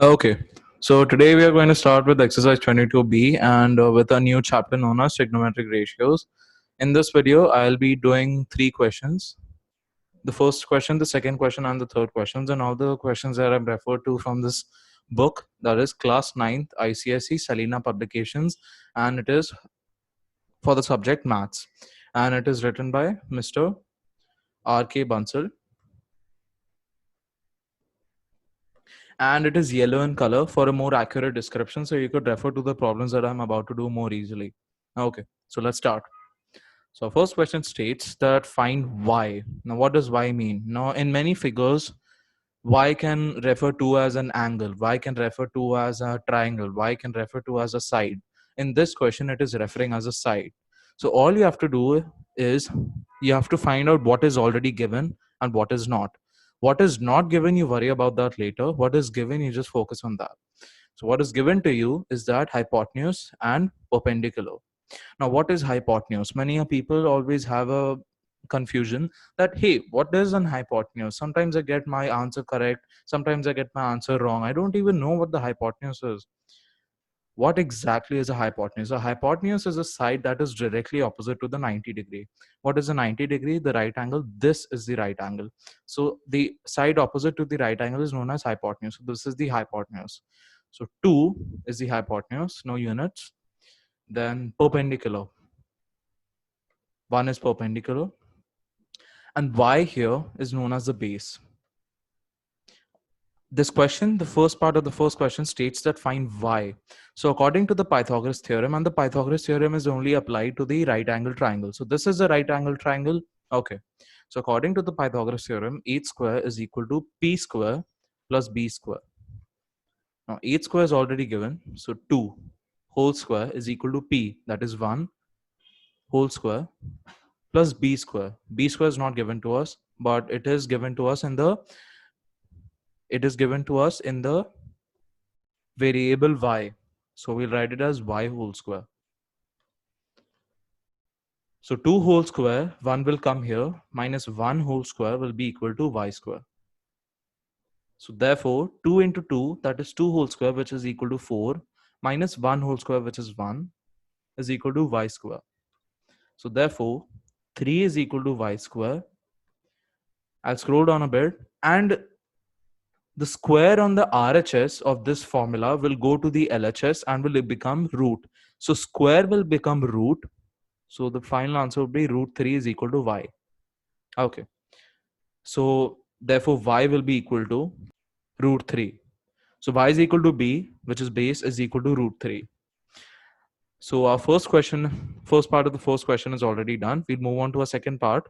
Okay, so today we are going to start with exercise 22B and with a new chapter known as trigonometric ratios. In this video, I'll be doing three questions. The first question, the second question, and the third questions, and all the questions that I've referred to from this book, that is class 9th ICSE Salina Publications, and it is for the subject maths. And it is written by Mr. R.K. Bansal. And it is yellow in color for a more accurate description, so you could refer to the problems that I'm about to do more easily. Okay, so let's start. So first question states that find y. Now what does y mean? Now in many figures, y can refer to as an angle, y can refer to as a triangle, y can refer to as a side. In this question it is referring as a side. So all you have to do is you have to find out what is already given and what is not. What is not given, you worry about that later. What is given, you just focus on that. So what is given to you is that hypotenuse and perpendicular. Now what is hypotenuse? Many people always have a confusion that, hey, what is an hypotenuse? Sometimes I get my answer correct, sometimes I get my answer wrong. I don't even know what the hypotenuse is. What exactly is a hypotenuse? A hypotenuse is a side that is directly opposite to the 90 degree. What is a 90 degree? The right angle. This is the right angle. So the side opposite to the right angle is known as hypotenuse. So this is the hypotenuse. So 2 is the hypotenuse, no units. Then perpendicular. 1 is perpendicular. And y here is known as the base. This question, the first part of the first question states that find y. So according to the Pythagoras theorem, and the Pythagoras theorem is only applied to the right angle triangle. So this is a right angle triangle. Okay. So according to the Pythagoras theorem, h square is equal to p square plus b square. Now h square is already given. So 2 whole square is equal to p, that is 1 whole square plus b square. B square is not given to us, but it is given to us in the variable y. So we'll write it as y whole square. So 2 whole square, 1 will come here, minus 1 whole square will be equal to y square. So therefore, 2 into 2, that is 2 whole square, which is equal to 4, minus 1 whole square, which is 1, is equal to y square. So therefore, 3 is equal to y square. I'll scroll down a bit, and the square on the RHS of this formula will go to the LHS and will become root. So square will become root. So the final answer would be root 3 is equal to y. Okay. So therefore y will be equal to root 3. So y is equal to b, which is base, is equal to root 3. So our first part of the first question is already done. We'll move on to a second part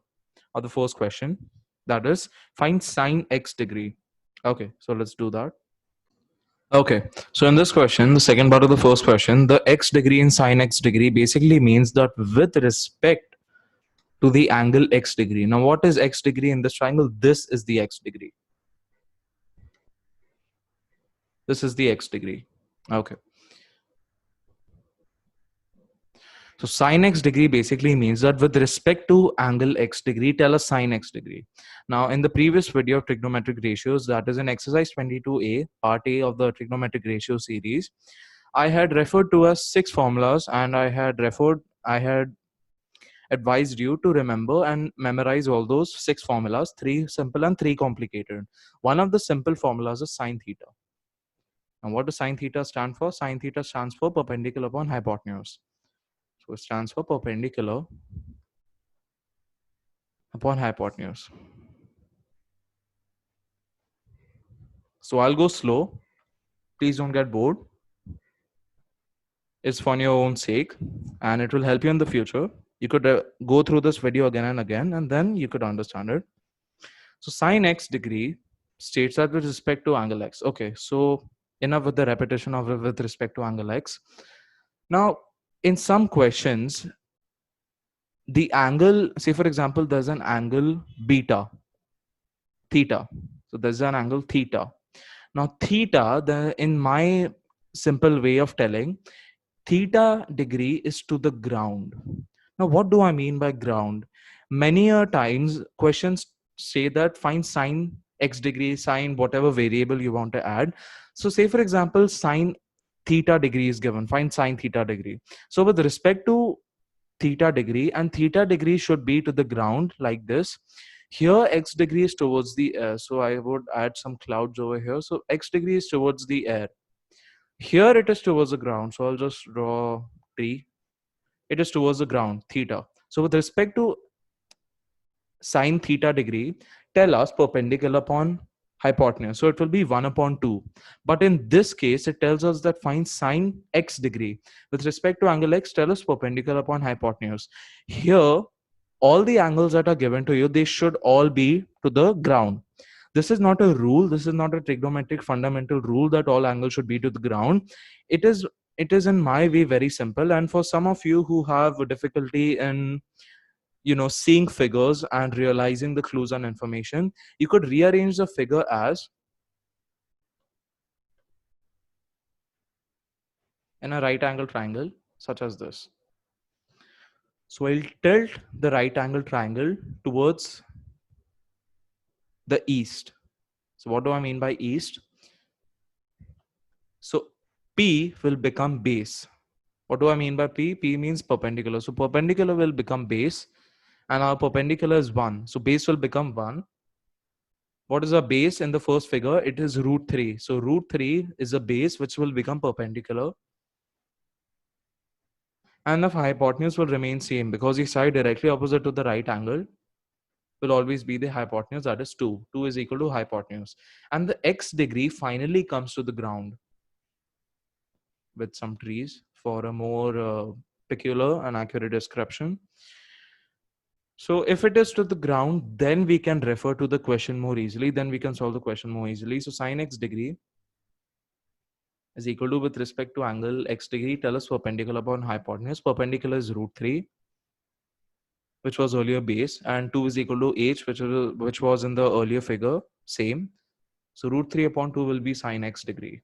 of the first question. That is, find sine x degree. Okay, so let's do that. Okay, so in this question, the second part of the first question, the x degree in sine x degree basically means that with respect to the angle x degree. Now, what is x degree in this triangle? This is the x degree. This is the x degree. Okay. So sine x degree basically means that with respect to angle x degree, tell us sine x degree. Now, in the previous video of trigonometric ratios, that is in exercise 22A, part A of the trigonometric ratio series, I had referred to as 6 formulas, and I had advised you to remember and memorize all those 6 formulas, 3 simple and 3 complicated. One of the simple formulas is sine theta. And what does sine theta stand for? Sine theta stands for perpendicular upon hypotenuse. So it stands for perpendicular upon hypotenuse. So I'll go slow. Please don't get bored. It's for your own sake and it will help you in the future. You could go through this video again and again, and then you could understand it. So sine x degree states that with respect to angle x. Okay, so enough with the repetition of with respect to angle x. Now, in some questions, the angle, say for example, there's an angle theta. So there's an angle theta. Now theta, in my simple way of telling, theta degree is to the ground. Now what do I mean by ground? Many a times questions say that find sine x degree, sine whatever variable you want to add. So say for example, sine theta degree is given. Find sine theta degree. So with respect to theta degree, and theta degree should be to the ground like this. Here x degree is towards the air, so I would add some clouds over here. So x degree is towards the air. Here it is towards the ground, so I'll just draw t. It is towards the ground, theta. So with respect to sine theta degree, tell us perpendicular upon hypotenuse. So it will be 1 upon 2. But in this case, it tells us that find sine x degree. With respect to angle x, tell us perpendicular upon hypotenuse. Here, all the angles that are given to you, they should all be to the ground. This is not a rule. This is not a trigonometric fundamental rule that all angles should be to the ground. It is in my way very simple. And for some of you who have difficulty in seeing figures and realizing the clues and information, you could rearrange the figure as in a right angle triangle such as this. So I'll tilt the right angle triangle towards the east. So what do I mean by east? So P will become base. What do I mean by P? P means perpendicular. So perpendicular will become base, and our perpendicular is 1. So base will become 1. What is a base in the first figure? It is root 3. So root 3 is a base which will become perpendicular. And the hypotenuse will remain same because the side directly opposite to the right angle will always be the hypotenuse, that is 2. 2 is equal to hypotenuse. And the x degree finally comes to the ground with some trees for a more peculiar and accurate description. So if it is to the ground, then we can refer to the question more easily. Then we can solve the question more easily. So sine x degree is equal to, with respect to angle x degree, tell us perpendicular upon hypotenuse. Perpendicular is root 3, which was earlier base, and 2 is equal to h, which was in the earlier figure, same. So root 3 upon 2 will be sine x degree.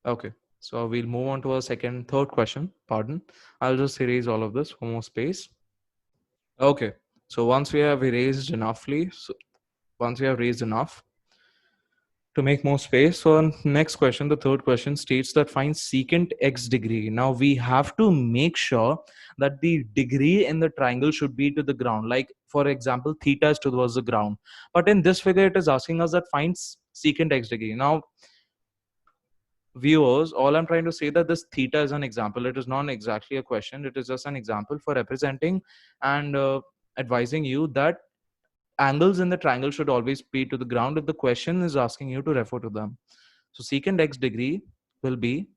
Okay, so we'll move on to our third question. Pardon. I'll just erase all of this for more space. Okay, so once we have raised enough, to make more space. So next question, the third question states that find secant x degree. Now we have to make sure that the degree in the triangle should be to the ground. Like for example, theta is towards the ground. But in this figure, it is asking us that find secant x degree. Now viewers, all I'm trying to say that this theta is an example. It is not exactly a question. It is just an example for representing and advising you that angles in the triangle should always be to the ground if the question is asking you to refer to them. So secant x degree will be,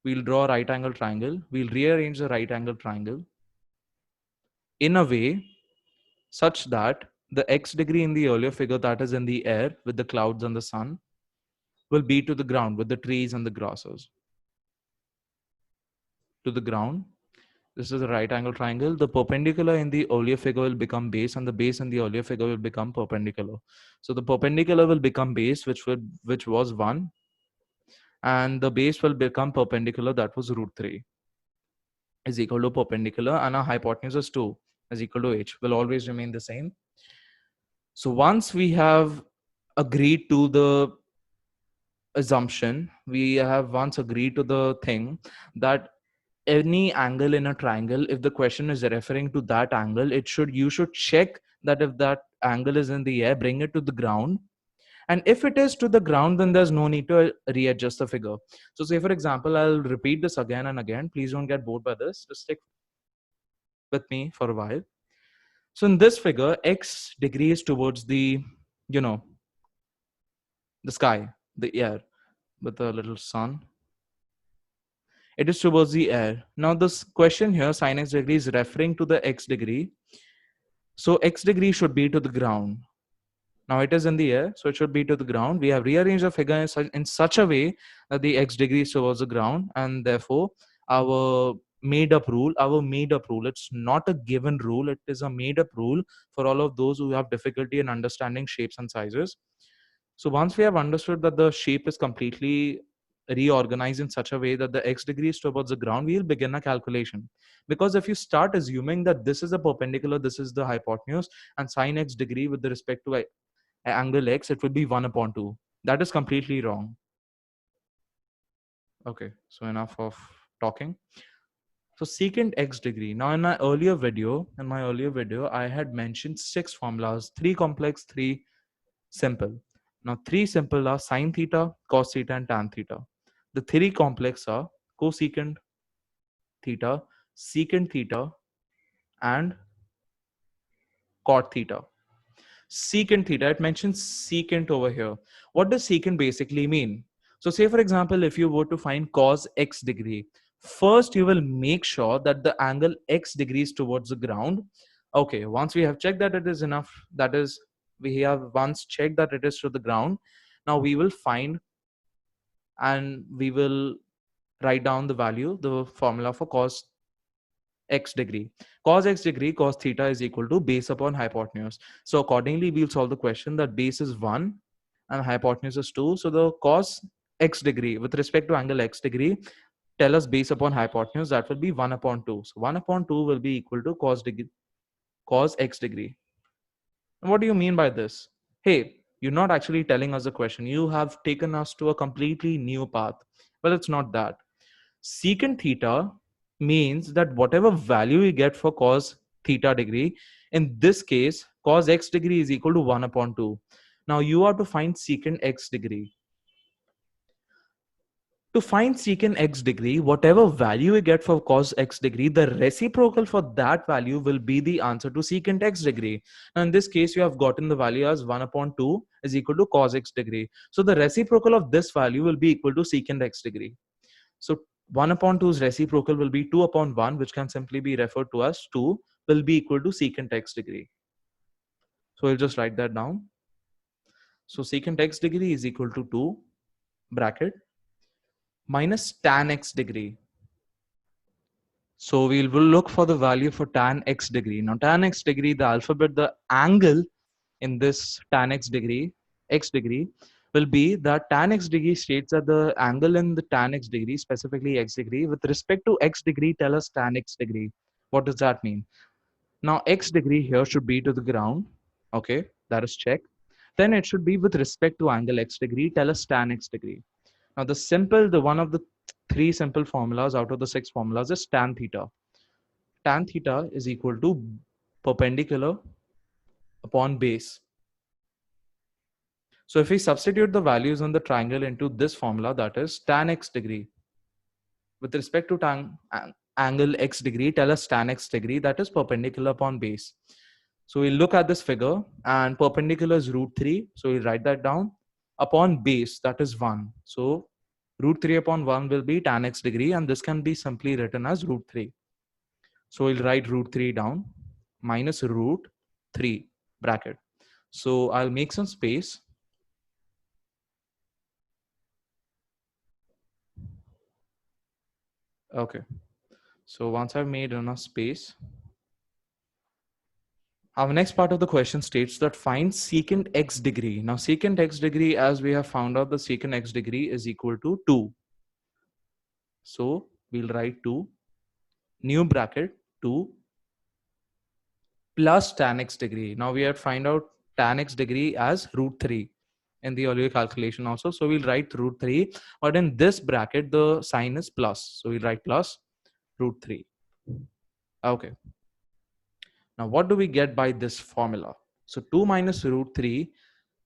we'll draw a right angle triangle. We'll rearrange the right angle triangle in a way such that the x degree in the earlier figure, that is in the air with the clouds and the sun, will be to the ground with the trees and the grasses. To the ground. This is a right angle triangle. The perpendicular in the earlier figure will become base, and the base in the earlier figure will become perpendicular. So the perpendicular will become base, which was 1, and the base will become perpendicular, that was root 3, is equal to perpendicular, and our hypotenuse is 2 is equal to h, will always remain the same. So once we have agreed to the assumption, we have once agreed to the thing that any angle in a triangle, if the question is referring to that angle, you should check that if that angle is in the air, bring it to the ground. And if it is to the ground, then there's no need to readjust the figure. So say for example, I'll repeat this again and again. Please don't get bored by this. Just stick with me for a while. So in this figure, x degree is towards the, the sky, the air with a little sun. It is towards the air. Now this question here, sin x degree, is referring to the x degree. So x degree should be to the ground. Now it is in the air, so it should be to the ground. We have rearranged the figure in such a way that the x degree is towards the ground, and therefore our made up rule, it's not a given rule, it is a made up rule for all of those who have difficulty in understanding shapes and sizes. So once we have understood that the shape is completely reorganize in such a way that the x degree is towards the ground, we'll begin a calculation. Because if you start assuming that this is a perpendicular, this is the hypotenuse, and sine x degree with the respect to angle x, it would be 1 upon 2. That is completely wrong. Okay, so enough of talking. So secant x degree. Now in my earlier video, I had mentioned 6 formulas, 3 complex, 3 simple. Now 3 simple are sine theta, cos theta, and tan theta. The 3 complex are cosecant theta, secant theta, and cot theta. Secant theta, it mentions secant over here. What does secant basically mean? So say for example, if you were to find cos x degree, first you will make sure that the angle x degrees towards the ground. Okay, once we have checked that it is enough, that is, we have once checked that it is to the ground, now we will find and we will write down the value, the formula for cos x degree. Cos x degree, cos theta is equal to base upon hypotenuse. So accordingly, we'll solve the question that base is 1 and hypotenuse is 2. So the cos x degree with respect to angle x degree, tell us base upon hypotenuse, that will be 1 upon 2. So 1 upon 2 will be equal to cos x degree. And what do you mean by this? Hey, you're not actually telling us a question. You have taken us to a completely new path. Well, it's not that. Secant theta means that whatever value you get for cos theta degree, in this case, cos x degree is equal to 1 upon 2. Now you are to find secant x degree. To find secant x degree, whatever value you get for cos x degree, the reciprocal for that value will be the answer to secant x degree. Now in this case, you have gotten the value as 1 upon 2 is equal to cos x degree. So the reciprocal of this value will be equal to secant x degree. So 1 upon 2's reciprocal will be 2 upon 1, which can simply be referred to as 2, will be equal to secant x degree. So we'll just write that down. So secant x degree is equal to 2 bracket minus tan x degree. So we'll look for the value for tan x degree. Now tan x degree, the alphabet, the angle in this tan x degree will be that tan x degree states that the angle in the tan x degree, specifically x degree, with respect to x degree, tell us tan x degree. What does that mean? Now x degree here should be to the ground. Okay, that is check. Then it should be with respect to angle x degree, tell us tan x degree. Now the one of the 3 simple formulas out of the 6 formulas is tan theta. Tan theta is equal to perpendicular upon base. So if we substitute the values on the triangle into this formula, that is tan x degree, with respect to angle x degree, tell us tan x degree, that is perpendicular upon base. So we'll look at this figure, and perpendicular is root 3. So we'll write that down. Upon base, that is 1. So root 3 upon 1 will be tan x degree, and this can be simply written as root 3. So we'll write root 3 down minus root 3 bracket. So I'll make some space. Okay. So once I've made enough space, our next part of the question states that find secant x degree. Now secant x degree, as we have found out, the secant x degree is equal to 2. So we'll write 2, new bracket 2 plus tan x degree. Now we have find out tan x degree as root 3 in the earlier calculation also. So we'll write root 3, but in this bracket, the sign is plus. So we'll write plus root 3. Okay. Now what do we get by this formula? So 2 minus root 3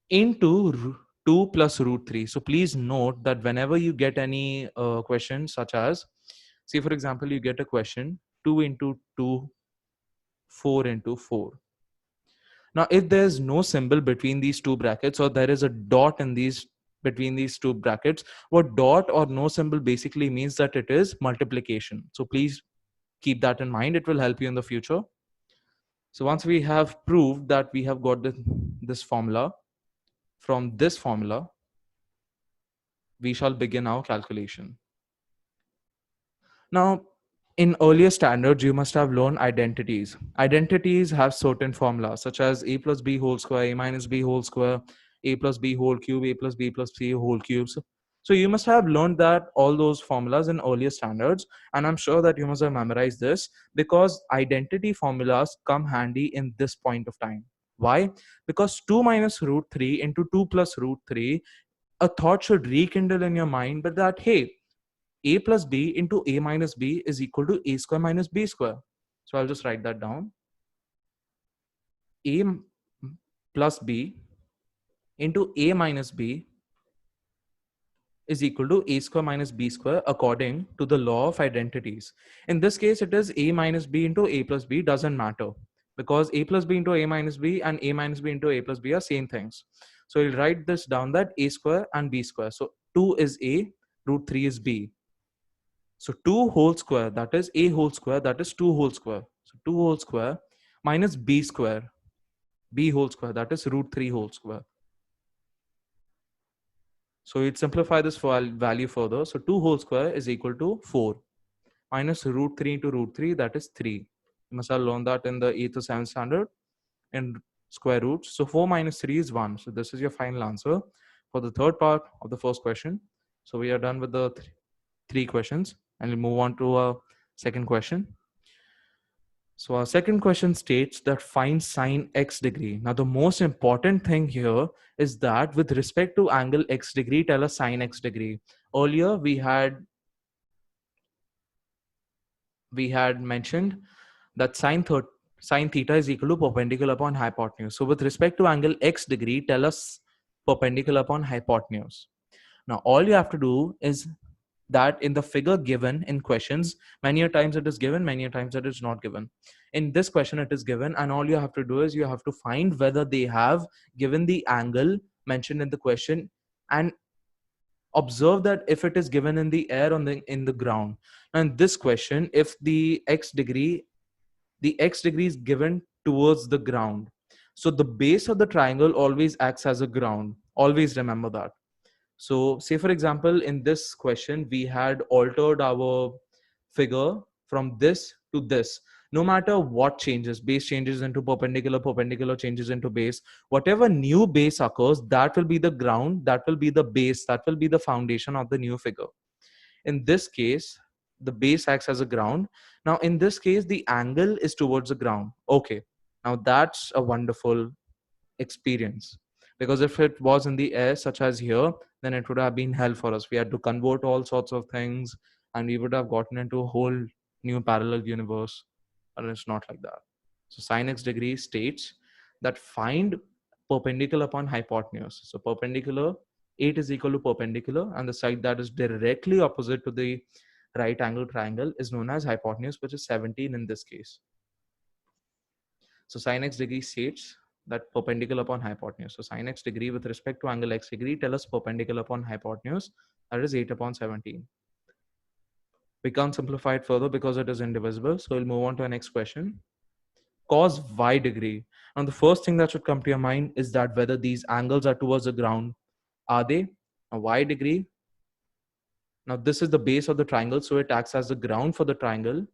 into 2 plus root 3. So please note that whenever you get any question such as, say for example, you get a question 2 into 2, 4 into 4. Now if there's no symbol between these two brackets, or there is a dot in between these two brackets, what dot or no symbol basically means that it is multiplication. So please keep that in mind. It will help you in the future. So once we have proved that we have got this formula, from this formula, we shall begin our calculation. Now, in earlier standards, you must have learned identities. Identities have certain formulas such as a plus b whole square, a minus b whole square, a plus b whole cube, a plus b plus c whole cube. So you must have learned that all those formulas in earlier standards, and I'm sure that you must have memorized this because identity formulas come handy in this point of time. Why? Because 2 minus root 3 into 2 plus root 3, a thought should rekindle in your mind, but that, hey, a plus b into a minus b is equal to a square minus b square. So I'll just write that down. A plus b into a minus b is equal to a square minus b square according to the law of identities. In this case, it is a minus b into a plus b, doesn't matter because a plus b into a minus b and a minus b into a plus b are same things. So we'll write this down that a square and b square. So 2 is a, root 3 is b. So 2 whole square, that is a whole square, that is 2 whole square. So 2 whole square minus b square, b whole square, that is root 3 whole square. So you'd simplify this value further. So 2 whole square is equal to 4 minus root 3 into root 3, that is 3. You must have learned that in the 8th or 7th standard in square roots. So 4 minus 3 is 1. So this is your final answer for the third part of the first question. So we are done with the three questions and we'll move on to our second question. So our second question states that find sine x degree. Now the most important thing here is that with respect to angle x degree, tell us sine x degree. Earlier we had mentioned that sine theta is equal to perpendicular upon hypotenuse. So with respect to angle x degree, tell us perpendicular upon hypotenuse. Now all you have to do is that in the figure given in questions, many a times it is given, many a times it is not given. In this question it is given, and all you have to do is you have to find whether they have given the angle mentioned in the question and observe that if it is given in the air or in the ground. And this question, if the x degree is given towards the ground, so the base of the triangle always acts as a ground. Always remember that. So say for example, in this question, we had altered our figure from this to this. No matter what changes, base changes into perpendicular, perpendicular changes into base, whatever new base occurs, that will be the ground, that will be the base, that will be the foundation of the new figure. In this case, the base acts as a ground. Now, in this case, the angle is towards the ground. Okay. Now that's a wonderful experience, because if it was in the air such as here, then it would have been hell for us. We had to convert all sorts of things and we would have gotten into a whole new parallel universe, and it's not like that. So sine x degree states that find perpendicular upon hypotenuse. So perpendicular, 8 is equal to perpendicular, and the side that is directly opposite to the right angle triangle is known as hypotenuse, which is 17 in this case. So sine x degree states that perpendicular upon hypotenuse. So sine x degree with respect to angle x degree, tell us perpendicular upon hypotenuse, that is 8 upon 17. We can't simplify it further because it is indivisible. So we'll move on to our next question. Cos y degree. Now the first thing that should come to your mind is that whether these angles are towards the ground. Are they? A y degree. Now this is the base of the triangle, so it acts as the ground for the triangle.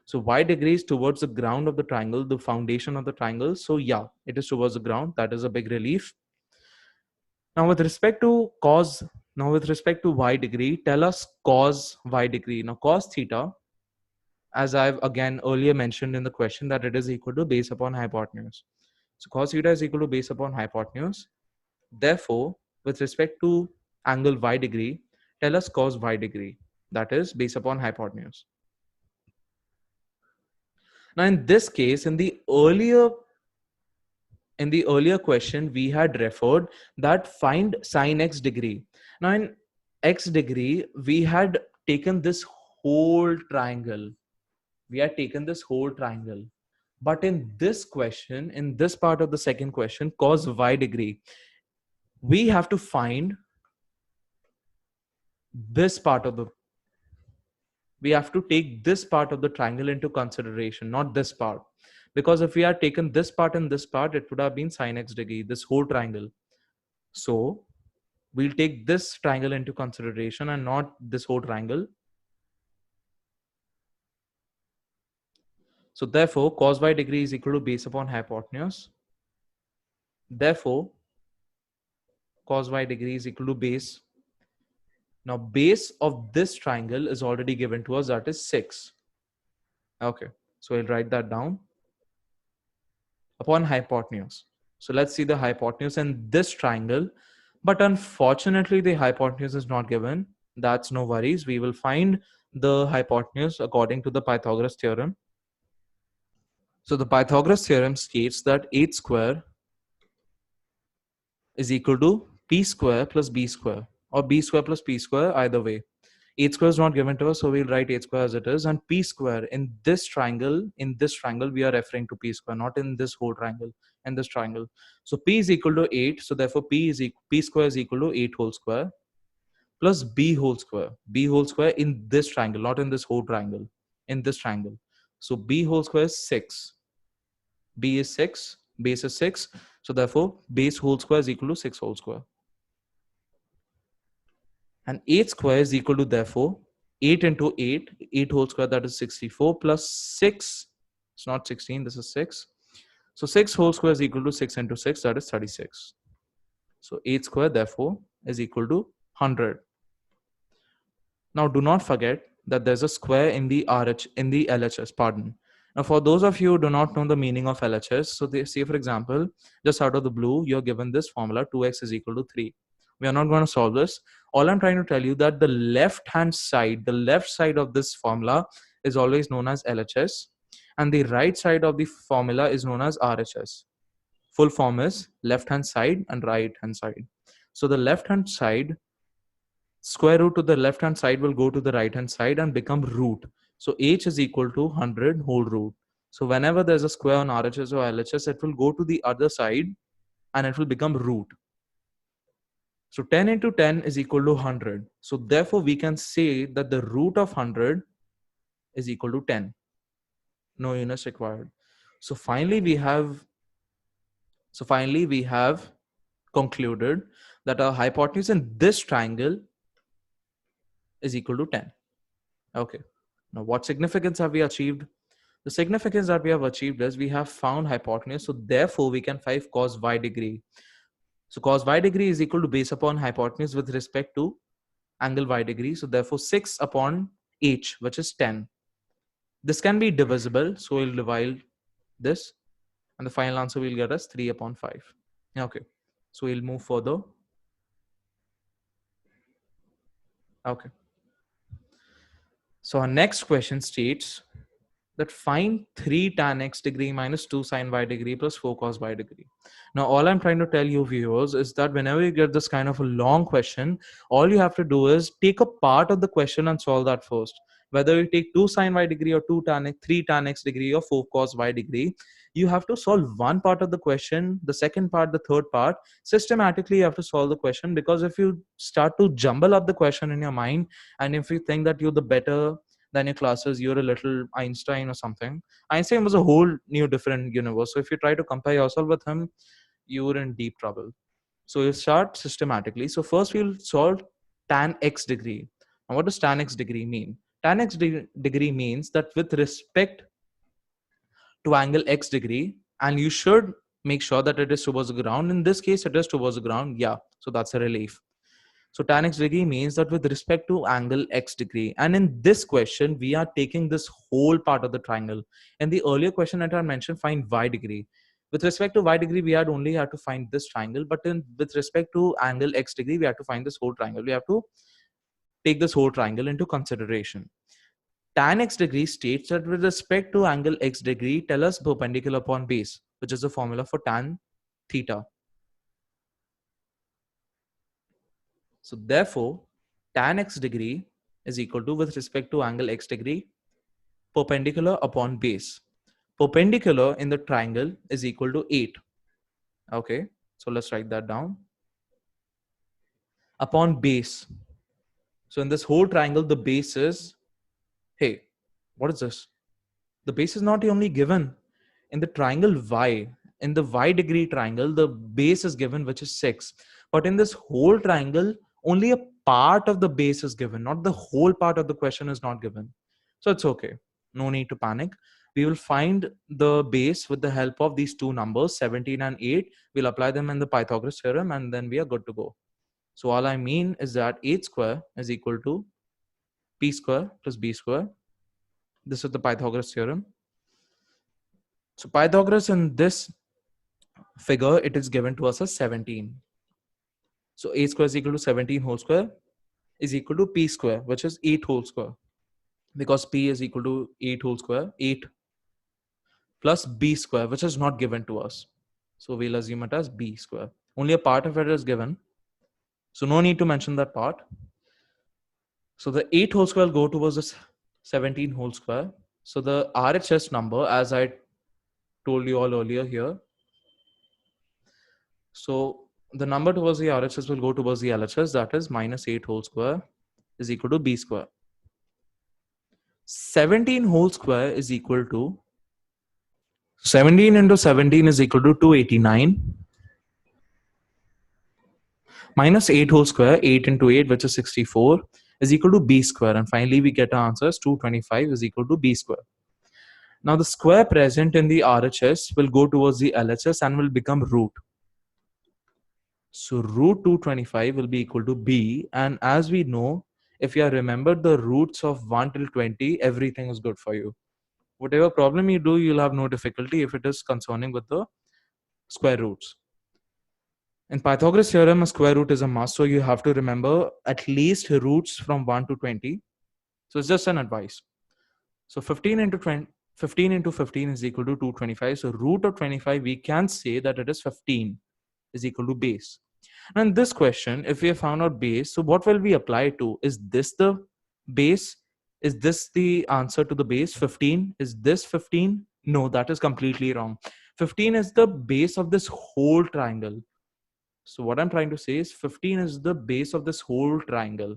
So y degree is towards the ground of the triangle, the foundation of the triangle. So yeah, it is towards the ground. That is a big relief. Now with respect to y degree, tell us cos y degree. Now cos theta, as I've again earlier mentioned in the question, that it is equal to base upon hypotenuse. So cos theta is equal to base upon hypotenuse. Therefore, with respect to angle y degree, tell us cos y degree. That is base upon hypotenuse. Now in this case, in the earlier question, we had referred that find sine x degree. Now in x degree, we had taken this whole triangle. But in this question, in this part of the second question, cos y degree, we have to find this part of the we have to take this part of the triangle into consideration, not this part. Because if we had taken this part and this part, it would have been sine x degree, this whole triangle. So we'll take this triangle into consideration and not this whole triangle. So therefore, cos y degree is equal to base upon hypotenuse. Therefore, cos y degree is equal to base Now base of this triangle is already given to us, that is 6. Okay, so I'll write that down. Upon hypotenuse. So let's see the hypotenuse in this triangle. But unfortunately, the hypotenuse is not given. That's no worries. We will find the hypotenuse according to the Pythagoras theorem. So the Pythagoras theorem states that 8 square is equal to p square plus b square, or b square plus p square, either way. 8 square is not given to us, so we'll write 8 square as it is. And p square in this triangle, we are referring to p square, not in this whole triangle, in this triangle. So p is equal to 8, so therefore p square is equal to 8 whole square plus b whole square. B whole square in this triangle, not in this whole triangle, in this triangle. So b whole square is 6. B is 6, base is 6. So therefore, base whole square is equal to 6 whole square. And 8 square is equal to, therefore, 8 into 8, 8 whole square, that is 64, plus 6. It's not 16, this is 6. So 6 whole square is equal to 6 into 6, that is 36. So 8 square, therefore, is equal to 100. Now, do not forget that there's a square in the LHS, pardon. Now, for those of you who do not know the meaning of LHS, so they say, for example, just out of the blue, you're given this formula, 2x is equal to 3. We are not going to solve this. All I'm trying to tell you that the left side of this formula is always known as LHS, and the right side of the formula is known as RHS. Full form is left-hand side and right-hand side. So the left-hand side, square root to the left-hand side will go to the right-hand side and become root. So h is equal to 100 whole root. So whenever there's a square on RHS or LHS, it will go to the other side and it will become root. So 10 into 10 is equal to 100. So therefore, we can say that the root of 100 is equal to 10. No units required. So finally, we have concluded that our hypotenuse in this triangle is equal to 10. Okay. Now, what significance have we achieved? The significance that we have achieved is we have found hypotenuse. So therefore, we can find cos y degree. So cos y degree is equal to base upon hypotenuse with respect to angle y degree. So therefore, 6 upon h, which is 10. This can be divisible. So we'll divide this. And the final answer we'll get as 3 upon 5. Okay. So we'll move further. Okay. So our next question states that find 3 tan x degree minus 2 sin y degree plus 4 cos y degree. Now, all I'm trying to tell you viewers is that whenever you get this kind of a long question, all you have to do is take a part of the question and solve that first. Whether you take 2 sin y degree or 3 tan x degree or 4 cos y degree, you have to solve one part of the question, the second part, the third part. Systematically, you have to solve the question, because if you start to jumble up the question in your mind, and if you think that you're the better than your classes, you're a little Einstein or something. Einstein was a whole new different universe. So if you try to compare yourself with him, you're in deep trouble. So you start systematically. So first we'll solve tan x degree. Now what does tan x degree mean? Tan x degree means that with respect to angle x degree, and you should make sure that it is towards the ground. In this case, it is towards the ground. Yeah, so that's a relief. So tan x degree means that with respect to angle x degree. And in this question, we are taking this whole part of the triangle. In the earlier question that I mentioned, find y degree. With respect to y degree, we had only had to find this triangle. But with respect to angle x degree, we have to find this whole triangle. We have to take this whole triangle into consideration. Tan x degree states that with respect to angle x degree, tell us perpendicular upon base, which is the formula for tan theta. So therefore, tan x degree is equal to, with respect to angle x degree, perpendicular upon base. Perpendicular in the triangle is equal to 8. Okay, so let's write that down. Upon base. So in this whole triangle, the base is, hey, what is this? The base is not only given in the triangle y. In the y degree triangle, the base is given, which is 6. But in this whole triangle, only a part of the base is given, not the whole part of the question is not given. So it's okay. No need to panic. We will find the base with the help of these two numbers, 17 and 8. We'll apply them in the Pythagoras theorem, and then we are good to go. So all I mean is that 8 square is equal to p square plus b square. This is the Pythagoras theorem. So Pythagoras in this figure, it is given to us as 17. So a square is equal to 17 whole square is equal to p square, which is 8 whole square. Because p is equal to 8 whole square, 8 plus b square, which is not given to us. So we'll assume it as b square. Only a part of it is given. So no need to mention that part. So the 8 whole square will go towards the 17 whole square. So the RHS number, as I told you all earlier here. So the number towards the RHS will go towards the LHS, that is minus 8 whole square is equal to b square. 17 whole square is equal to 17 into 17 is equal to 289 minus 8 whole square, 8 into 8, which is 64, is equal to b square. And finally, we get our answers 225 is equal to b square. Now, the square present in the RHS will go towards the LHS and will become root. So, root 225 will be equal to b. And as we know, if you remember the roots of 1 till 20, everything is good for you. Whatever problem you do, you'll have no difficulty if it is concerning with the square roots. In Pythagoras theorem, a square root is a must, so you have to remember at least roots from 1 to 20. So it's just an advice. So 15 into 20, 15 into 15 is equal to 225. So root of 25, we can say that it is 15 is equal to base. And in this question, if we have found out base, so what will we apply to? Is this the base? Is this the answer to the base? 15? Is this 15? No, that is completely wrong. 15 is the base of this whole triangle. So what I'm trying to say is 15 is the base of this whole triangle.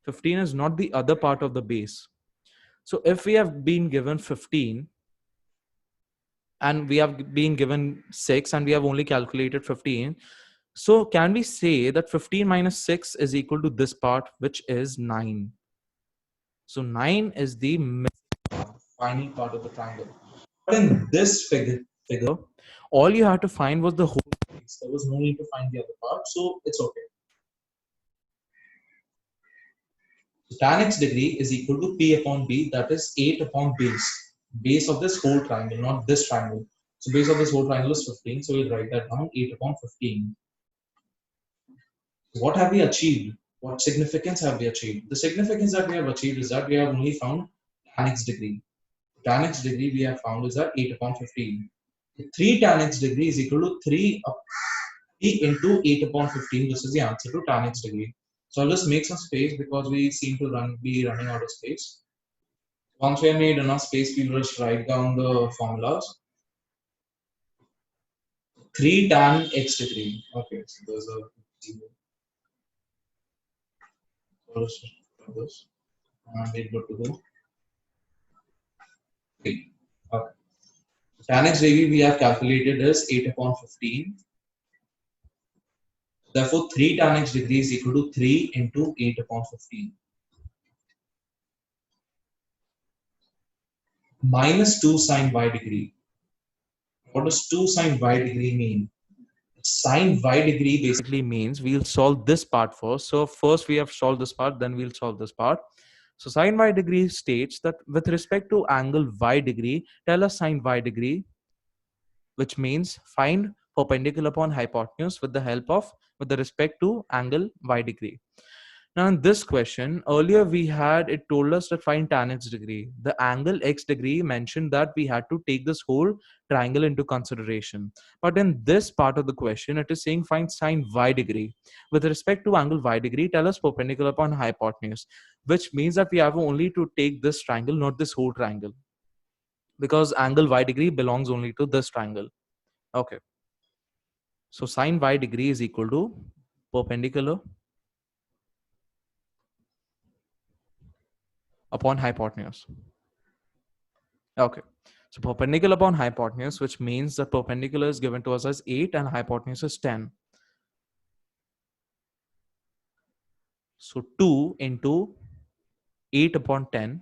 15 is not the other part of the base. So if we have been given 15 and we have been given 6 and we have only calculated 15, so can we say that 15 minus 6 is equal to this part, which is 9? So 9 is the final part of the triangle. But in this figure, all you had to find was the whole base. There was no need to find the other part, so it's okay. So tan x degree is equal to p upon b, that is 8 upon base of this whole triangle, not this triangle. So base of this whole triangle is 15, so we'll write that down, 8 upon 15. What have we achieved? What significance have we achieved? The significance that we have achieved is that we have only found tan x degree. Tan x degree we have found is that 8 upon 15. 3 tan x degree is equal to 3 into 8 upon 15. This is the answer to tan x degree. So I'll just make some space because we seem to be running out of space. Once we have made enough space, we'll just write down the formulas. 3 tan x degree. Okay, so there's a zero. So let's just do this. And we're good to go. 3. Okay. Tan x degree we have calculated as 8 upon 15. Therefore, 3 tan x degree is equal to 3 into 8 upon 15. Minus 2 sine y degree. What does 2 sine y degree mean? Sine y degree basically means we'll solve this part first. So first we have solved this part, then we'll solve this part. So sine y degree states that with respect to angle y degree, tell us sine y degree, which means find perpendicular upon hypotenuse with the respect to angle y degree. Now in this question, earlier we had, it told us to find tan x degree. The angle x degree mentioned that we had to take this whole triangle into consideration. But in this part of the question, it is saying find sine y degree. With respect to angle y degree, tell us perpendicular upon hypotenuse, which means that we have only to take this triangle, not this whole triangle. Because angle y degree belongs only to this triangle. Okay. So sine y degree is equal to perpendicular upon hypotenuse. Okay. So perpendicular upon hypotenuse, which means the perpendicular is given to us as 8 and hypotenuse is 10. So 2 into 8 upon 10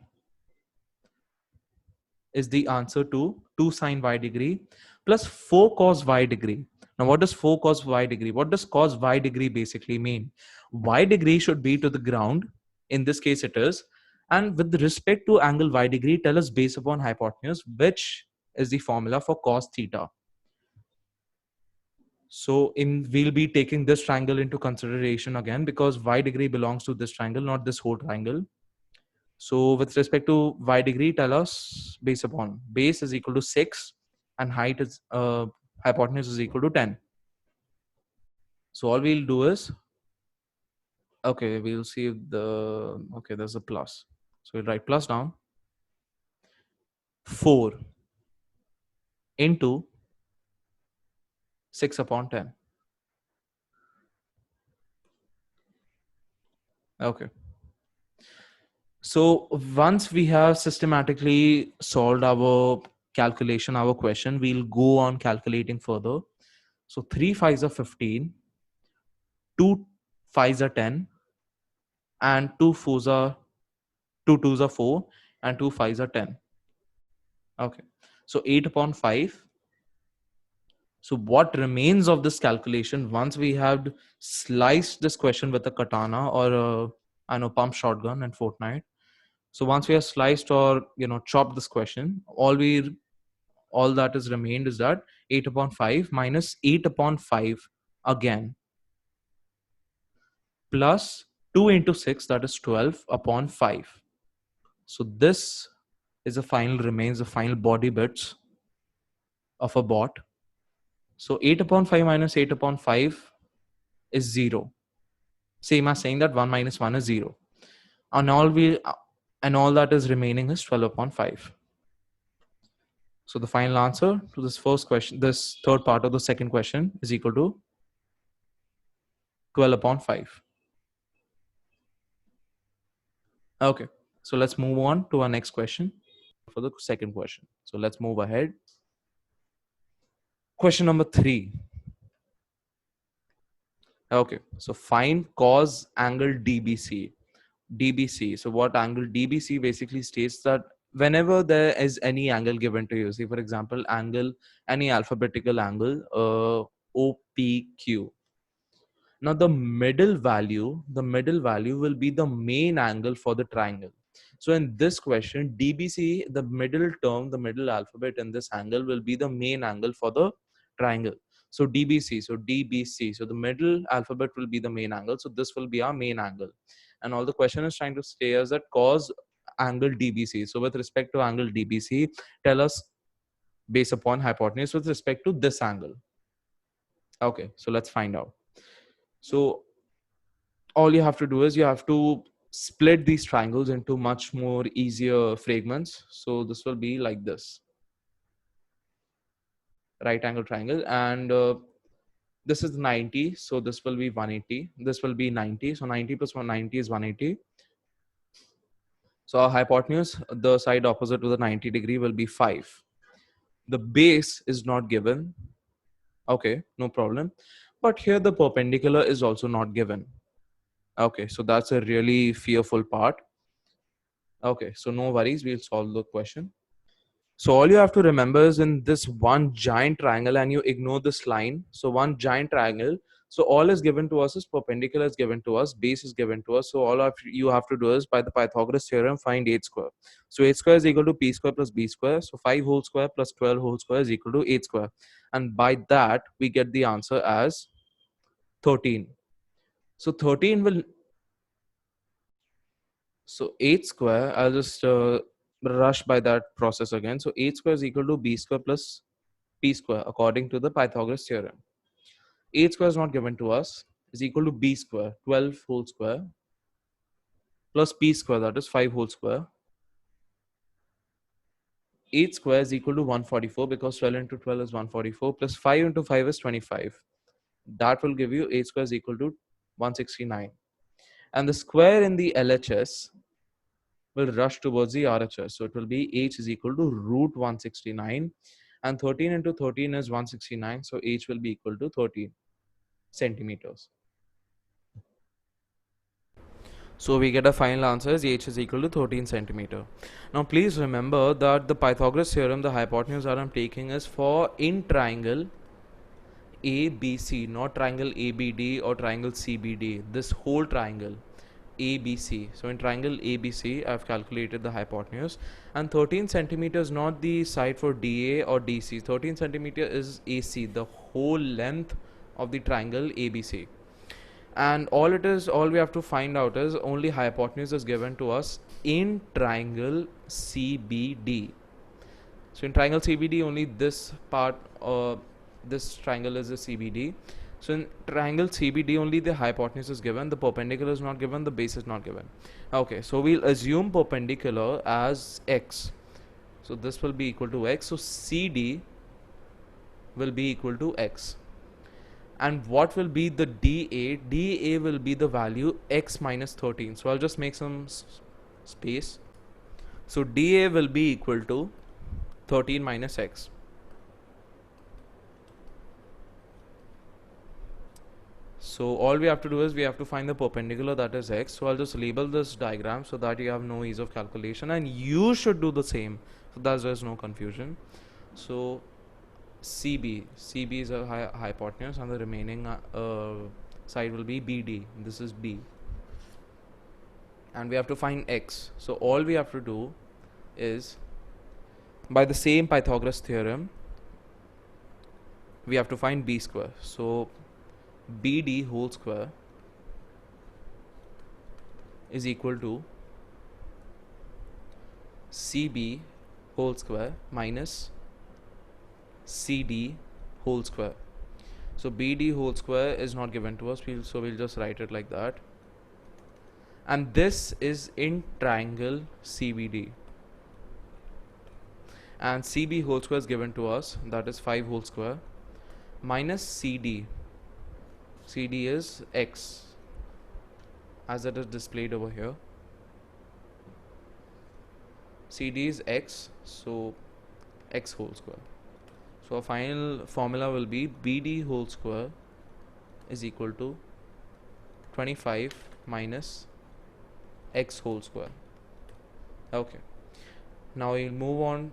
is the answer to 2 sine y degree plus 4 cos y degree. Now, what does 4 cos y degree? What does cos y degree basically mean? Y degree should be to the ground. In this case, it is. And with respect to angle y degree, tell us base upon hypotenuse, which is the formula for cos theta. So we'll be taking this triangle into consideration again, because y degree belongs to this triangle, not this whole triangle. So with respect to y degree, tell us base upon. Base is equal to 6 and height is hypotenuse is equal to 10. So all we'll do is, okay, we'll see okay, there's a plus. So we'll write plus down. 4 into 6 upon 10. Okay. So once we have systematically solved our calculation, our question, we'll go on calculating further. So 3 5s are 15, 2 5s are 10, and 2 2s are 4, and 2 5s are 10. Okay. So 8 upon 5. So what remains of this calculation once we have sliced this question with a katana or a pump shotgun in Fortnite? So once we have sliced or chopped this question, all that is remained is that 8 upon 5 minus 8 upon 5 again, plus 2 into 6, that is 12 upon 5. So this is remains the final body bits of a bot. So 8 upon 5 minus 8 upon 5 is 0. Same as saying that 1 minus 1 is 0. And all that is remaining is 12 upon 5. So the final answer to this first question, this third part of the second question, is equal to 12 upon 5. Okay, so let's move on to our next question for the second question. So let's move ahead. Question number 3. Okay, so find cos angle DBC. DBC. So what angle DBC basically states that whenever there is any angle given to you, say for example, any alphabetical angle, OPQ. Now the middle value will be the main angle for the triangle. So in this question, DBC, the middle term, the middle alphabet in this angle will be the main angle for the triangle. So DBC, so the middle alphabet will be the main angle. So this will be our main angle. And all the question is trying to say is that cos angle DBC. So with respect to angle DBC, tell us based upon hypotenuse with respect to this angle. Okay, so let's find out. So all you have to do is you have to split these triangles into much more easier fragments. So this will be like this. Right angle triangle, and this is 90, so this will be 180. This will be 90, so 90 plus 190 is 180. So our hypotenuse, the side opposite to the 90 degree, will be 5. The base is not given. Okay, no problem. But here the perpendicular is also not given. Okay, so that's a really fearful part. Okay, so no worries, we'll solve the question. So all you have to remember is in this one giant triangle, and you ignore this line. So one giant triangle. So all is given to us is perpendicular is given to us, base is given to us. So all of you have to do is by the Pythagoras theorem find 8 square. So 8 square is equal to p square plus b square. So 5 whole square plus 12 whole square is equal to 8 square. And by that we get the answer as 13. So 13 will, so 8 square, I'll just rush by that process again. So 8 square is equal to b square plus p square according to the Pythagoras theorem. 8 square is not given to us, is equal to b square, 12 whole square, plus p square, that is 5 whole square. 8 square is equal to 144 because 12 into 12 is 144, plus 5 into 5 is 25. That will give you 8 square is equal to 169. And the square in the LHS will rush towards the RHS. So it will be h is equal to root 169. And 13 into 13 is 169. So h will be equal to 13 centimeters. So we get a final answer as h is equal to 13 centimeter. Now please remember that the Pythagoras theorem, the hypotenuse that I'm taking is for in triangle ABC, not triangle ABD or triangle CBD, this whole triangle ABC. So in triangle ABC, I've calculated the hypotenuse, and 13 centimeter is not the side for DA or DC. 13 centimeter is AC, the whole length of the triangle ABC. And all we have to find out is only hypotenuse is given to us in triangle CBD. So in triangle CBD, only this part, this triangle is a CBD. So in triangle CBD, only the hypotenuse is given, the perpendicular is not given, the base is not given. Okay, so we'll assume perpendicular as x. So this will be equal to x. So CD will be equal to x. And what will be the DA? DA will be the value x minus 13. So I'll just make some space. So DA will be equal to 13 minus x. So all we have to do is we have to find the perpendicular, that is x. So I'll just label this diagram so that you have no ease of calculation, and you should do the same so that there's no confusion. So CB is a hypotenuse, and the remaining side will be BD. This is B, and we have to find x. So all we have to do is, by the same Pythagoras theorem, we have to find B square. So BD whole square is equal to CB whole square minus CD whole square. So BD whole square is not given to us, so we'll just write it like that. And this is in triangle CBD. And CB whole square is given to us, that is 5 whole square, minus CD. CD is x, as it is displayed over here. CD is x, so x whole square. So our final formula will be BD whole square is equal to 25 minus x whole square. Okay, now we'll move on.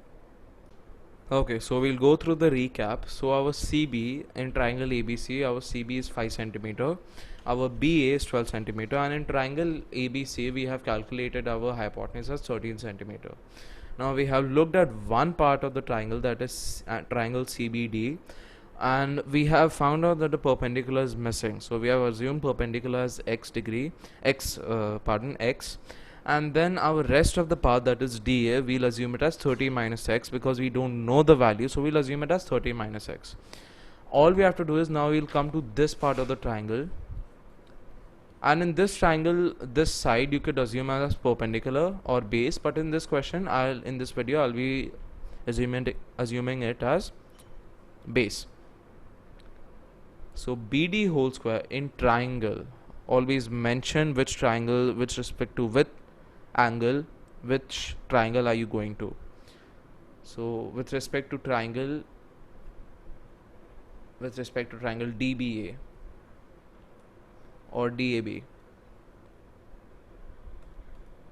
Okay, so we'll go through the recap. So our CB in triangle ABC, our CB is 5 centimeter, our BA is 12 centimeter, and in triangle ABC we have calculated our hypotenuse as 13 centimeter. Now we have looked at one part of the triangle, that is triangle CBD, and we have found out that the perpendicular is missing. So we have assumed perpendicular as x, and then our rest of the part, that is DA, we'll assume it as 30 minus x, because we don't know the value, so we'll assume it as 30 minus x. All we have to do is, now we'll come to this part of the triangle, and in this triangle, this side you could assume as perpendicular or base, but in this question, in this video I'll be assuming it as base. So BD whole square in triangle, always mention which triangle, with respect to which angle, which triangle are you going to. So with respect to triangle DBA or DAB.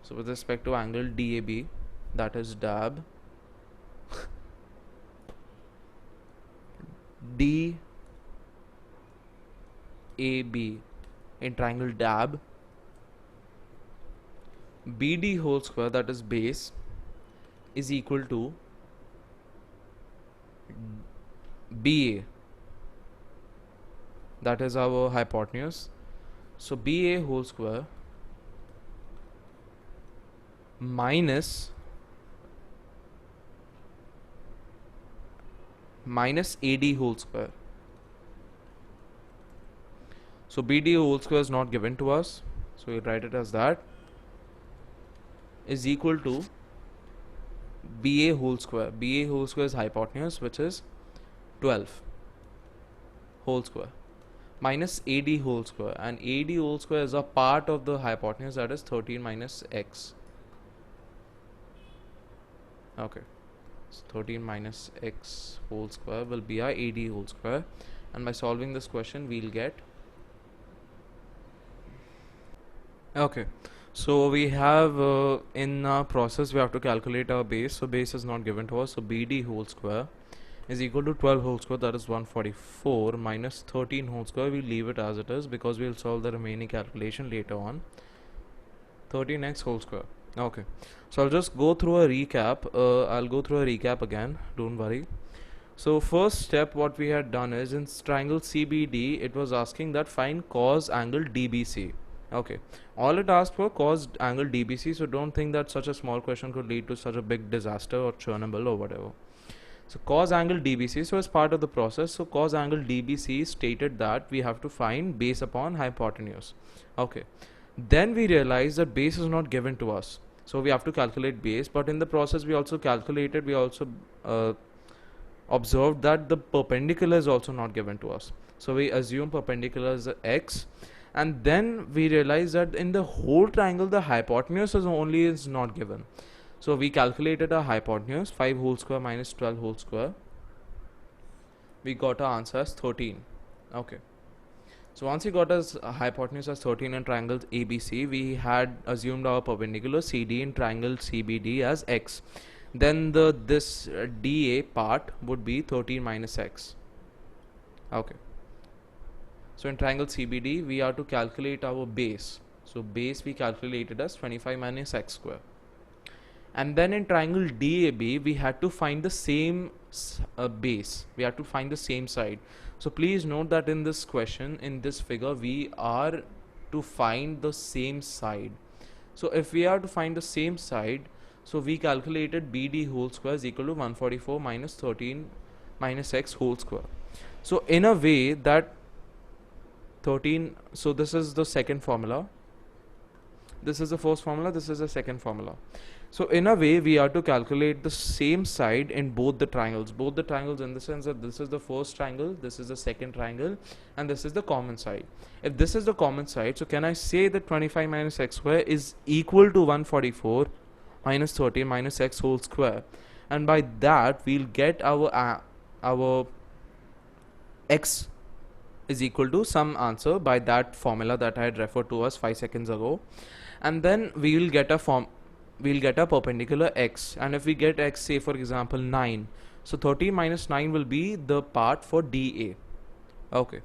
So with respect to angle DAB, that is DAB, DAB in triangle DAB, BD whole square, that is base, is equal to BA, that is our hypotenuse. So BA whole square minus AD whole square. So BD whole square is not given to us, so we write it as that, is equal to BA whole square. BA whole square is hypotenuse, which is 12 whole square, minus AD whole square, and AD whole square is a part of the hypotenuse, that is 13 minus x. Okay, so 13 minus x whole square will be our AD whole square, and by solving this question we'll get. Okay, so we have in our process we have to calculate our base. So base is not given to us, so BD whole square is equal to 12 whole square, that is 144, minus 13 whole square. We'll leave it as it is because we'll solve the remaining calculation later on. 13x whole square. Okay, so I'll just go through a recap. I'll go through a recap again, don't worry. So first step what we had done is in triangle CBD, it was asking that find cos angle DBC. Okay, all it asked for cos angle DBC, so don't think that such a small question could lead to such a big disaster or Chernobyl or whatever. So cos angle DBC, so as part of the process, so cos angle DBC stated that we have to find base upon hypotenuse. Okay, then we realized that base is not given to us, so we have to calculate base, but in the process we also observed that the perpendicular is also not given to us, so we assume perpendicular is x, and then we realize that in the whole triangle the hypotenuse is not given. So we calculated a hypotenuse, 5 whole square minus 12 whole square. We got our answer as 13. Okay. So once we got as hypotenuse as 13 in triangle ABC, we had assumed our perpendicular CD in triangle CBD as x. Then this DA part would be 13 minus x. Okay. So in triangle CBD, we are to calculate our base. So base we calculated as 25 minus x square. And then in triangle DAB, we had to find the same base. We had to find the same side. So please note that in this question, in this figure, we are to find the same side. So if we are to find the same side, so we calculated BD whole square is equal to 144 minus 13 minus x whole square. So in a way that 13, so this is the second formula. This is the first formula, this is the second formula. So in a way, we are to calculate the same side in both the triangles. Both the triangles in the sense that this is the first triangle, this is the second triangle, and this is the common side. If this is the common side, so can I say that 25 minus x square is equal to 144 minus 13 minus x whole square? And by that, we'll get our x is equal to some answer by that formula that I had referred to us 5 seconds ago. And then we will get a perpendicular x, and if we get x, say for example 9, so 13 minus 9 will be the part for DA. Okay,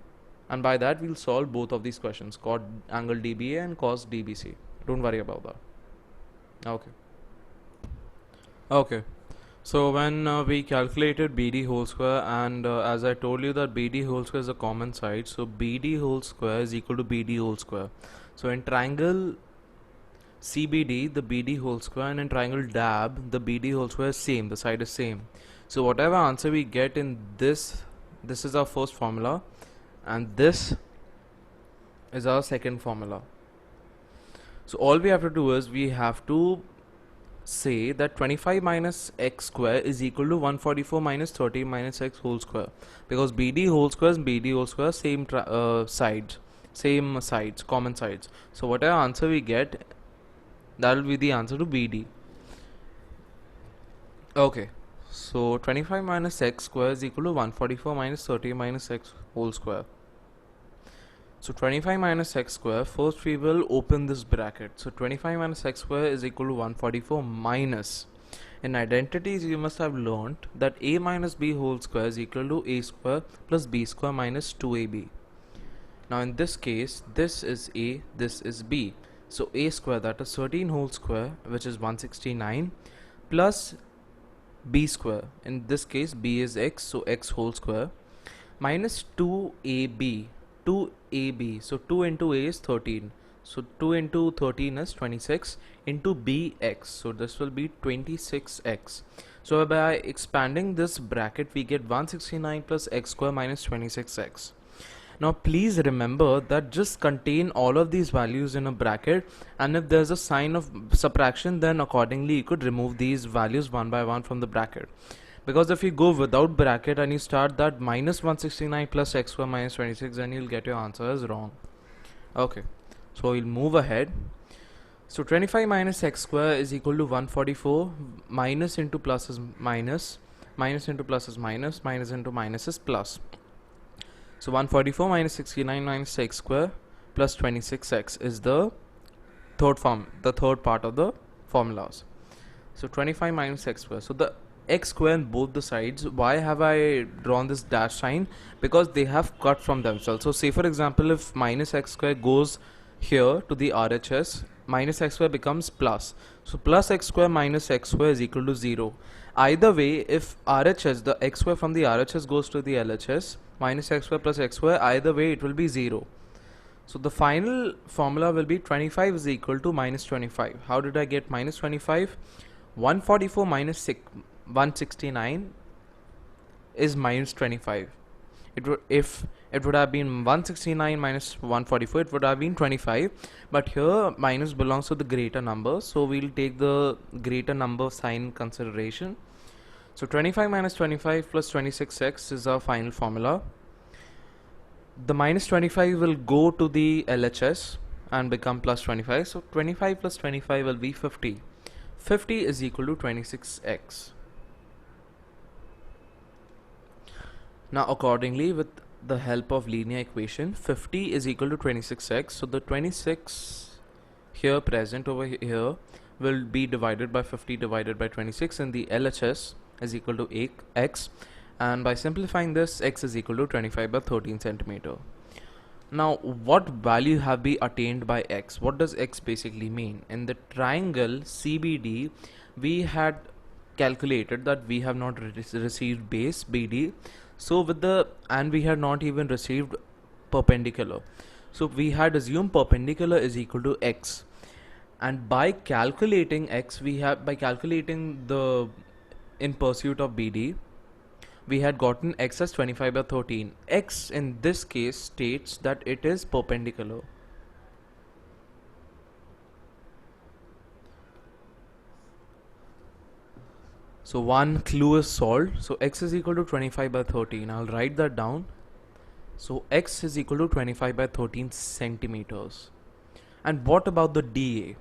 and by that we'll solve both of these questions, cos angle DBA and cos DBC. Don't worry about that. Okay, so when we calculated BD whole square, and as I told you that BD whole square is a common side, so BD whole square is equal to BD whole square. So in triangle CBD, the BD whole square, and in triangle DAB, the BD whole square is same, the side is same. So whatever answer we get in this is our first formula, and this is our second formula. So all we have to do is we have to say that 25 minus x square is equal to 144 minus 30 minus x whole square, because BD whole square and BD whole square same sides, common sides. So whatever answer we get, that will be the answer to BD. Okay, so 25 minus x square is equal to 144 minus 30 minus x whole square. So 25 minus x square, first we will open this bracket. So 25 minus x square is equal to 144 minus, in identities you must have learnt that a minus b whole square is equal to a square plus b square minus 2ab. Now in this case, this is a, this is b. So a square, that is 13 whole square, which is 169, plus b square, in this case b is x, so x whole square, minus 2ab, so 2 into a is 13, so 2 into 13 is 26, into bx, so this will be 26x. So by expanding this bracket, we get 169 plus x square minus 26x. Now please remember that just contain all of these values in a bracket, and if there's a sign of subtraction, then accordingly you could remove these values one by one from the bracket. Because if you go without bracket and you start that minus 169 plus x square minus 26, then you'll get your answer as wrong. Okay, so we'll move ahead. So 25 minus x square is equal to 144, minus into plus is minus, minus into plus is minus, minus into minus is plus. So 144 minus 69 minus x square plus 26x is the third part of the formulas. So 25 minus x square. So the x square on both the sides. Why have I drawn this dash sign? Because they have cut from themselves. So say for example, if minus x square goes here to the RHS, minus x square becomes plus. So plus x square minus x square is equal to 0. Either way, if RHS, the x square from the RHS goes to the LHS, minus x square plus x square, either way it will be 0. So the final formula will be 25 is equal to minus 25. How did I get minus 25? 144 minus 169 is minus 25. If it would have been 169 minus 144, it would have been 25. But here minus belongs to the greater number, so we'll take the greater number sign in consideration. So 25 minus 25 plus 26x is our final formula. The minus 25 will go to the LHS and become plus 25. So 25 plus 25 will be 50. 50 is equal to 26x. Now accordingly, with the help of linear equation, 50 is equal to 26x. So the 26 here present over here will be divided by 50 divided by 26, and the LHS is equal to x. And by simplifying this, x is equal to 25 by 13 centimeter. Now what value have we attained by x? What does x basically mean? In the triangle CBD, we had calculated that we have not received base BD, so we had not even received perpendicular. So we had assumed perpendicular is equal to x, and by calculating x, by calculating the in pursuit of BD, we had gotten x as 25 by 13. X in this case states that it is perpendicular. So one clue is solved. So x is equal to 25 by 13. I'll write that down. So x is equal to 25 by 13 centimeters. And what about the dA?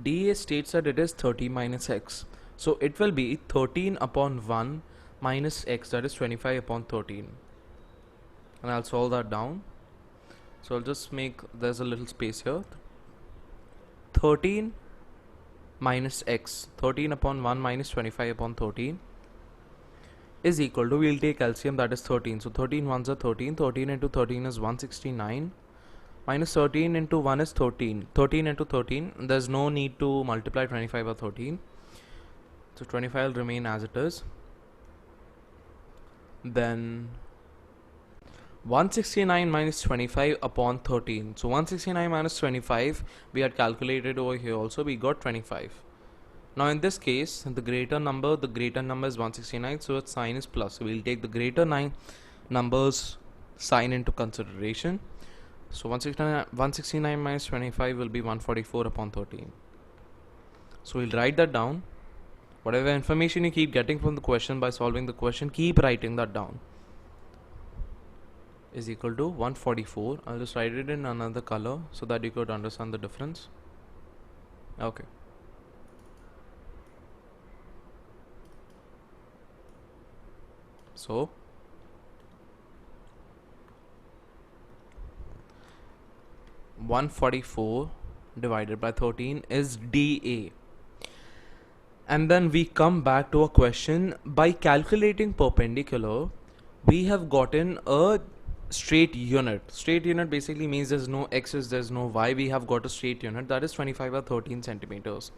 dA states that it is 30 minus x. So it will be 13 upon 1 minus x, that is 25 upon 13. And I'll solve that down. So I'll just make, there's a little space here. 13 minus x, 13 upon 1 minus 25 upon 13 is equal to, we'll take LCM, that is 13. So 13 ones are 13, 13 into 13 is 169, minus 13 into 1 is 13, 13 into 13, there's no need to multiply 25 by 13, so 25 will remain as it is. Then 169 minus 25 upon 13. So 169 minus 25 we had calculated over here also, we got 25. Now in this case, the greater number is 169, so its sign is plus. So we'll take the greater numbers sign into consideration. So 169 minus 25 will be 144 upon 13. So we'll write that down. Whatever information you keep getting from the question by solving the question, keep writing that down. Is equal to 144. I'll just write it in another color so that you could understand the difference. Okay. So 144 divided by 13 is dA. And then we come back to a question. By calculating perpendicular, we have gotten a straight unit. Straight unit basically means there's no x's, there's no y. We have got a straight unit, that is 25 by 13 centimeters.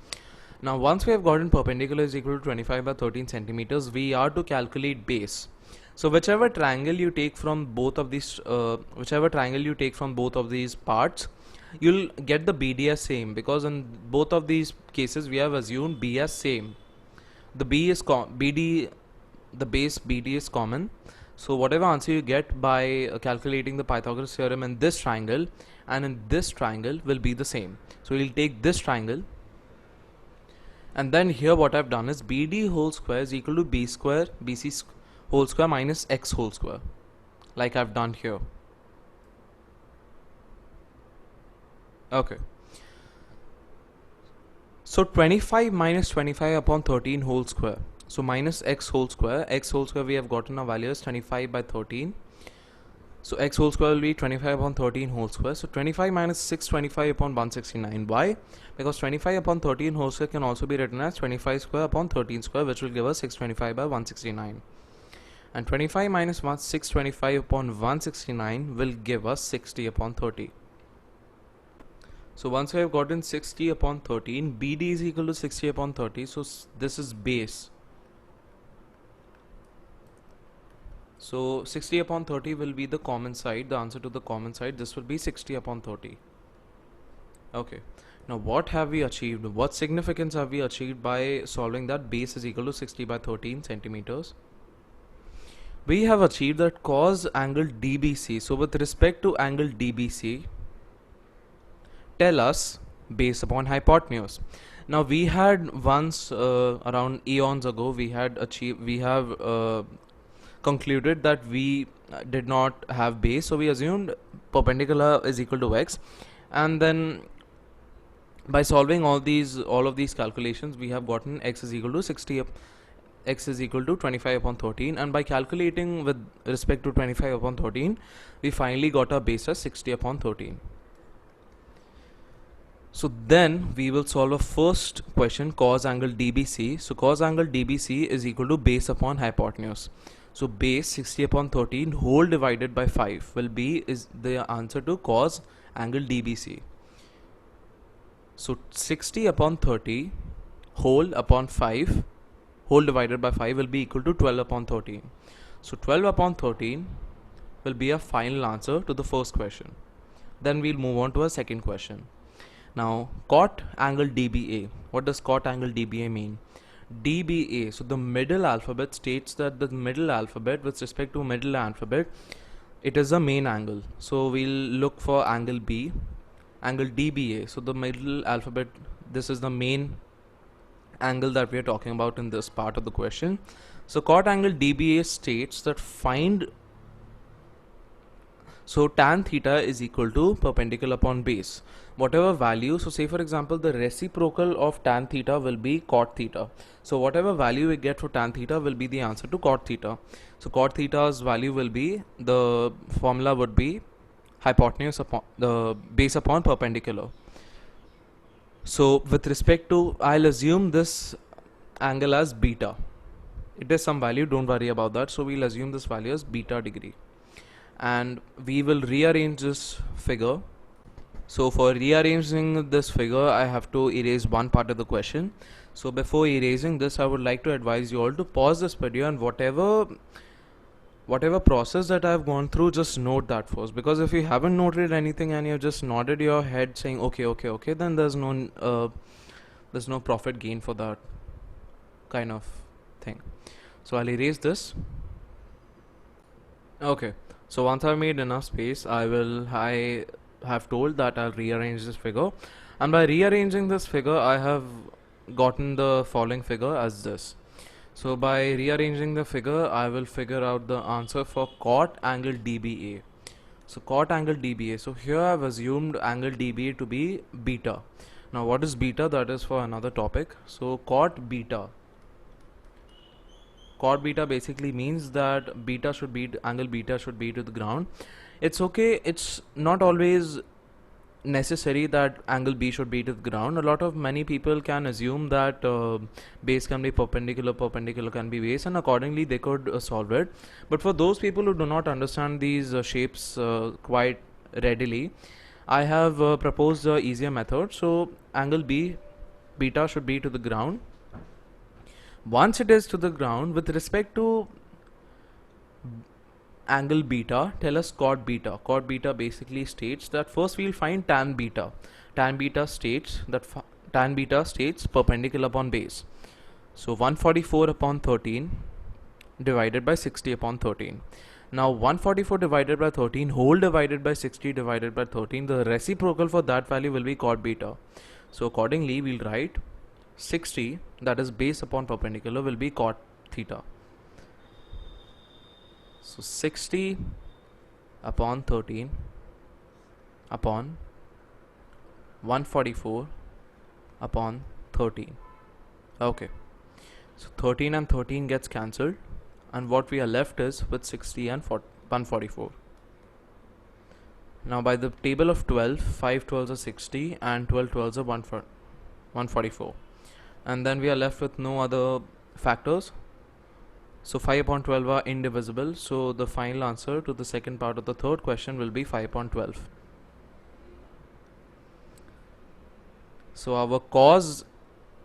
Now once we have gotten perpendicular is equal to 25 by 13 centimeters, we are to calculate base. So whichever triangle you take from both of these parts, you'll get the BD as same, because in both of these cases we have assumed B as same. The base BD is common. So whatever answer you get by calculating the Pythagoras theorem in this triangle and in this triangle will be the same. So we'll take this triangle, and then here what I've done is BD whole square is equal to B square BC whole square minus X whole square, like I've done here. Okay. So 25 minus 25 upon 13 whole square. So minus x whole square we have gotten a value as 25 by 13. So x whole square will be 25 upon 13 whole square. So 25 minus 625 upon 169. Why? Because 25 upon 13 whole square can also be written as 25 square upon 13 square, which will give us 625 by 169. And 25 minus 625 upon 169 will give us 60 upon 30. So once we have gotten 60 upon 13, BD is equal to 60 upon 30. So this is base. So 60 upon 30 will be the common side, the answer to the common side. This will be 60 upon 30. Okay. Now what have we achieved? What significance have we achieved by solving that base is equal to 60 by 13 centimeters? We have achieved that cos angle DBC. So with respect to angle DBC, tell us base upon hypotenuse. Now we had once around eons ago we have concluded that we did not have base, so we assumed perpendicular is equal to x, and then by solving all of these calculations we have gotten x is equal to 60 x is equal to 25 upon 13, and by calculating with respect to 25 upon 13 we finally got our base as 60 upon 13. So then we will solve a first question, cos angle DBC. So cos angle DBC is equal to base upon hypotenuse. So base 60 upon 13 whole divided by 5 will be is the answer to cos angle DBC. So 60 upon 30 whole upon 5 whole divided by 5 will be equal to 12 upon 13. So 12 upon 13 will be a final answer to the first question. Then we'll move on to a second question. Now cot angle DBA. What does cot angle DBA mean? DBA, so the middle alphabet states that the middle alphabet with respect to middle alphabet, it is a main angle. So we'll look for angle B, angle DBA. So the middle alphabet, this is the main angle that we are talking about in this part of the question. So cot angle DBA states that so tan theta is equal to perpendicular upon base. Whatever value, so say for example the reciprocal of tan theta will be cot theta. So whatever value we get for tan theta will be the answer to cot theta. So cot theta's value will be, the formula would be hypotenuse upon the base upon perpendicular. So with respect to, I'll assume this angle as beta. It is some value, don't worry about that. So we'll assume this value as beta degree. And we will rearrange this figure. So for rearranging this figure, I have to erase one part of the question. So before erasing this, I would like to advise you all to pause this video, and whatever process that I've gone through, just note that first, because if you haven't noted anything and you've just nodded your head saying okay, then there's no profit gain for that kind of thing. So I'll erase this. Okay, so once I've made enough space, I have told that I'll rearrange this figure, and by rearranging this figure I have gotten the following figure as this. So by rearranging the figure, I will figure out the answer for cot angle DBA. So cot angle DBA. So here I've assumed angle DBA to be beta. Now what is beta? That is for another topic. So cot beta. Cot beta basically means that angle beta should be to the ground. It's okay. It's not always necessary that angle B should be to the ground. Many people can assume that base can be perpendicular can be base, and accordingly they could solve it. But for those people who do not understand these shapes quite readily, I have proposed a easier method. So angle beta should be to the ground. Once it is to the ground, with respect to angle beta, tell us cot beta. Cot beta basically states that first we'll find tan beta. Tan beta states perpendicular upon base. So 144 upon 13 divided by 60 upon 13. Now 144 divided by 13 whole divided by 60 divided by 13, the reciprocal for that value will be cot beta. So accordingly we'll write 60, that is base upon perpendicular, will be cot theta. So 60 upon 13 upon 144 upon 13. Okay, so 13 and 13 gets cancelled, and what we are left is with 60 and 144. Now by the table of 12, 5 12s are 60 and 12 12s are 144. And then we are left with no other factors. So 5 upon 12 are indivisible. So the final answer to the second part of the third question will be 5 upon 12. So our cos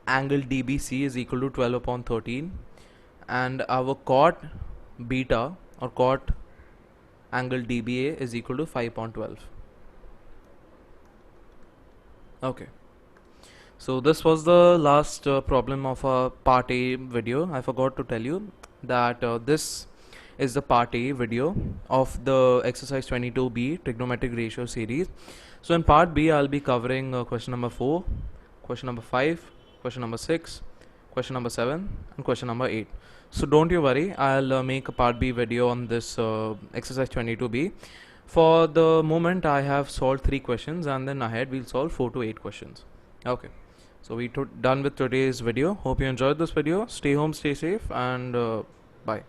angle DBC is equal to 12 upon 13, and our cot beta or cot angle DBA is equal to 5 upon 12. Okay. So this was the last problem of our part A video. I forgot to tell you that this is the part A video of the exercise 22B trigonometric ratio series. So in part B, I'll be covering question number 4, question number 5, question number 6, question number 7, and question number 8. So don't you worry, I'll make a part B video on this exercise 22B. For the moment, I have solved 3 questions, and then ahead we'll solve 4 to 8 questions. Okay. So we done with today's video. Hope you enjoyed this video. Stay home, stay safe, and bye.